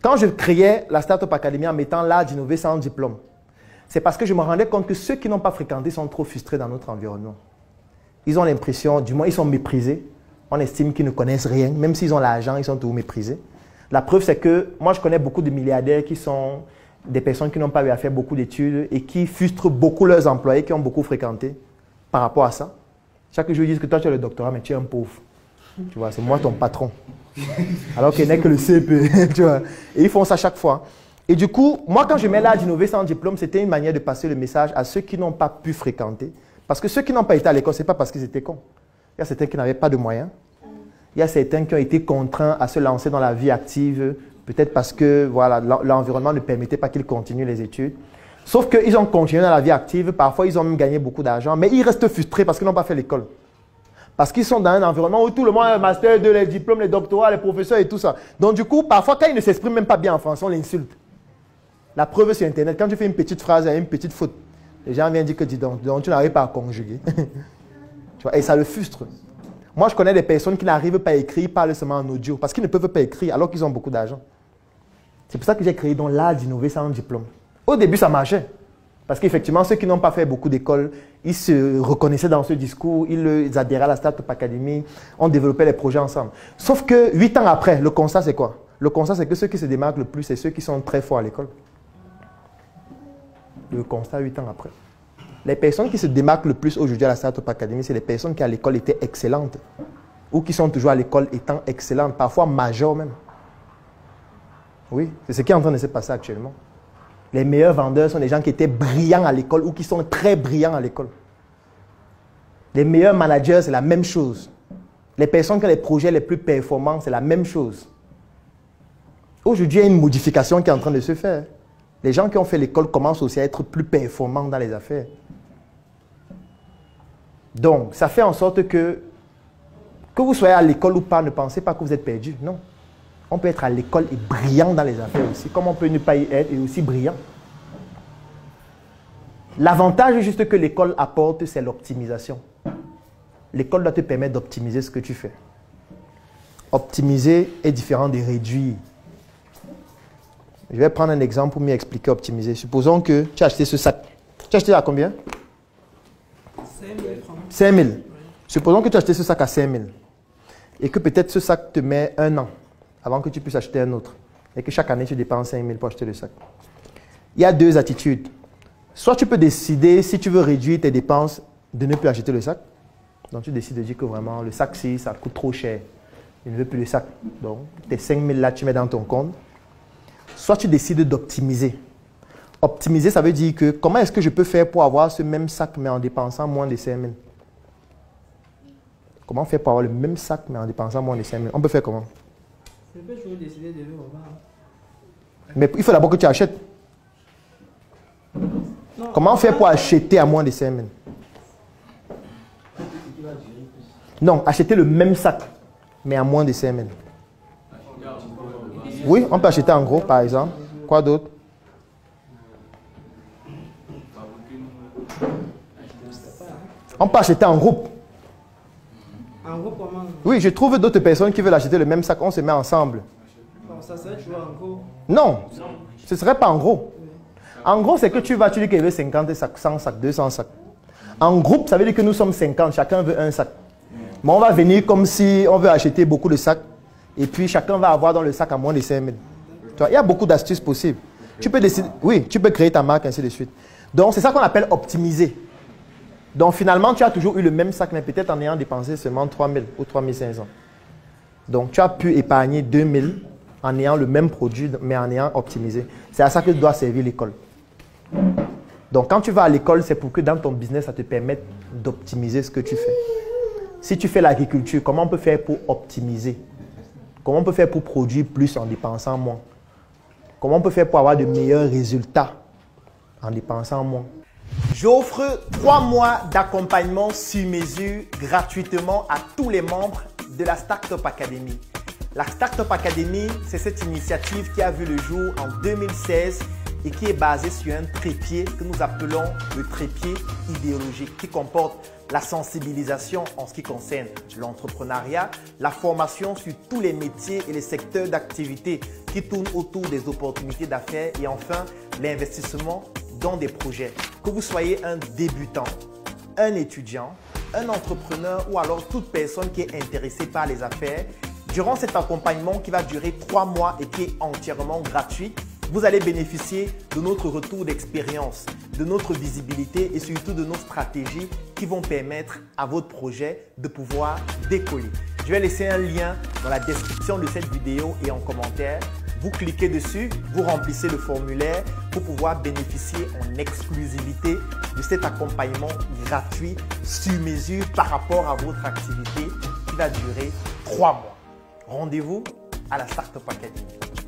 Quand je créais la Startup Academy en mettant l'art d'innover sans diplôme, c'est parce que je me rendais compte que ceux qui n'ont pas fréquenté sont trop frustrés dans notre environnement. Ils ont l'impression, du moins ils sont méprisés. On estime qu'ils ne connaissent rien. Même s'ils ont l'argent, ils sont toujours méprisés. La preuve, c'est que moi, je connais beaucoup de milliardaires qui sont des personnes qui n'ont pas eu à faire beaucoup d'études et qui frustrent beaucoup leurs employés, qui ont beaucoup fréquenté par rapport à ça. Chaque jour, ils disent que toi, tu as le doctorat, mais tu es un pauvre. Tu vois, c'est moi ton patron. Alors qu'il n'est que le CP. Tu vois. Et ils font ça chaque fois. Et du coup, moi, quand je mets l'art d'innover sans diplôme, c'était une manière de passer le message à ceux qui n'ont pas pu fréquenter. Parce que ceux qui n'ont pas été à l'école, ce n'est pas parce qu'ils étaient cons. Il y a certains qui n'avaient pas de moyens. Il y a certains qui ont été contraints à se lancer dans la vie active, peut-être parce que voilà, l'environnement ne permettait pas qu'ils continuent les études. Sauf qu'ils ont continué dans la vie active, parfois ils ont même gagné beaucoup d'argent, mais ils restent frustrés parce qu'ils n'ont pas fait l'école. Parce qu'ils sont dans un environnement où tout le monde a un master, les diplômes, les doctorats, les professeurs et tout ça. Donc du coup, parfois quand ils ne s'expriment même pas bien en français, on l'insulte. La preuve sur Internet, quand tu fais une petite phrase, il y a une petite faute. Les gens viennent dire que dis donc tu n'arrives pas à conjuguer. Tu vois, et ça le frustre. Moi, je connais des personnes qui n'arrivent pas à écrire, ils parlent seulement en audio, parce qu'ils ne peuvent pas écrire alors qu'ils ont beaucoup d'argent. C'est pour ça que j'ai créé donc l'art d'innover sans diplôme. Au début, ça marchait. Parce qu'effectivement, ceux qui n'ont pas fait beaucoup d'école, ils se reconnaissaient dans ce discours, ils adhéraient à la Startup Academy, on développait les projets ensemble. Sauf que 8 ans après, le constat, c'est quoi? Le constat, c'est que ceux qui se démarquent le plus, c'est ceux qui sont très forts à l'école. Le constat 8 ans après. Les personnes qui se démarquent le plus aujourd'hui à la Startup Academy, c'est les personnes qui à l'école étaient excellentes ou qui sont toujours à l'école étant excellentes, parfois majeures même. Oui, c'est ce qui est en train de se passer actuellement. Les meilleurs vendeurs sont des gens qui étaient brillants à l'école ou qui sont très brillants à l'école. Les meilleurs managers, c'est la même chose. Les personnes qui ont les projets les plus performants, c'est la même chose. Aujourd'hui, il y a une modification qui est en train de se faire. Les gens qui ont fait l'école commencent aussi à être plus performants dans les affaires. Donc, ça fait en sorte que vous soyez à l'école ou pas, ne pensez pas que vous êtes perdu. Non. On peut être à l'école et brillant dans les affaires aussi, comme on peut ne pas y être et aussi brillant. L'avantage juste que l'école apporte, c'est l'optimisation. L'école doit te permettre d'optimiser ce que tu fais. Optimiser est différent de réduire. Je vais prendre un exemple pour mieux expliquer optimiser. Supposons que tu as acheté ce sac. Tu as acheté à combien? 5 000. Supposons que tu as acheté ce sac à 5 000 et que peut-être ce sac te met 1 an avant que tu puisses acheter un autre et que chaque année tu dépenses 5 000 pour acheter le sac. Il y a deux attitudes. Soit tu peux décider, si tu veux réduire tes dépenses, de ne plus acheter le sac. Donc tu décides de dire que vraiment le sac, si ça coûte trop cher, je ne veux plus le sac. Donc tes 5 000 là, tu mets dans ton compte. Soit tu décides d'optimiser. Optimiser, ça veut dire que comment est-ce que je peux faire pour avoir ce même sac mais en dépensant moins de 5 000? Comment faire pour avoir le même sac mais en dépensant moins de 5 000? On peut faire comment? Je peux toujours décider de le revendre. Mais il faut d'abord que tu achètes. Non, comment faire pour acheter à moins de 5 000? Non, acheter le même sac mais à moins de 5 000. Oui, on peut acheter en gros par exemple. Quoi d'autre? On peut acheter en groupe. En groupe, comment? Oui, je trouve d'autres personnes qui veulent acheter le même sac. On se met ensemble. Bon, ça serait toujours en gros. Non, ce ne serait pas en gros. En gros, c'est que tu dis qu'il veut 50 sacs, 100 sacs, 200 sacs. En groupe, ça veut dire que nous sommes 50, chacun veut un sac. Mais on va venir comme si on veut acheter beaucoup de sacs. Et puis chacun va avoir dans le sac à moins de 5 000. Tu vois, il y a beaucoup d'astuces possibles. Tu peux décider, oui, tu peux créer ta marque, ainsi de suite. Donc, c'est ça qu'on appelle optimiser. Donc, finalement, tu as toujours eu le même sac, mais peut-être en ayant dépensé seulement 3 000 ou 3 500. Donc, tu as pu épargner 2 000 en ayant le même produit, mais en ayant optimisé. C'est à ça que doit servir l'école. Donc, quand tu vas à l'école, c'est pour que dans ton business, ça te permette d'optimiser ce que tu fais. Si tu fais l'agriculture, comment on peut faire pour optimiser? Comment on peut faire pour produire plus en dépensant moins? Comment on peut faire pour avoir de meilleurs résultats en dépensant moins? J'offre 3 mois d'accompagnement sur mesure gratuitement à tous les membres de la Startup Academy. La Startup Academy, c'est cette initiative qui a vu le jour en 2016 et qui est basée sur un trépied que nous appelons le trépied idéologique, qui comporte la sensibilisation en ce qui concerne l'entrepreneuriat, la formation sur tous les métiers et les secteurs d'activité qui tournent autour des opportunités d'affaires et enfin l'investissement dans des projets. Que vous soyez un débutant, un étudiant, un entrepreneur ou alors toute personne qui est intéressée par les affaires, durant cet accompagnement qui va durer 3 mois et qui est entièrement gratuit, vous allez bénéficier de notre retour d'expérience, de notre visibilité et surtout de nos stratégies qui vont permettre à votre projet de pouvoir décoller. Je vais laisser un lien dans la description de cette vidéo et en commentaire. Vous cliquez dessus, vous remplissez le formulaire pour pouvoir bénéficier en exclusivité de cet accompagnement gratuit sur mesure par rapport à votre activité qui va durer 3 mois. Rendez-vous à la Startup Academy.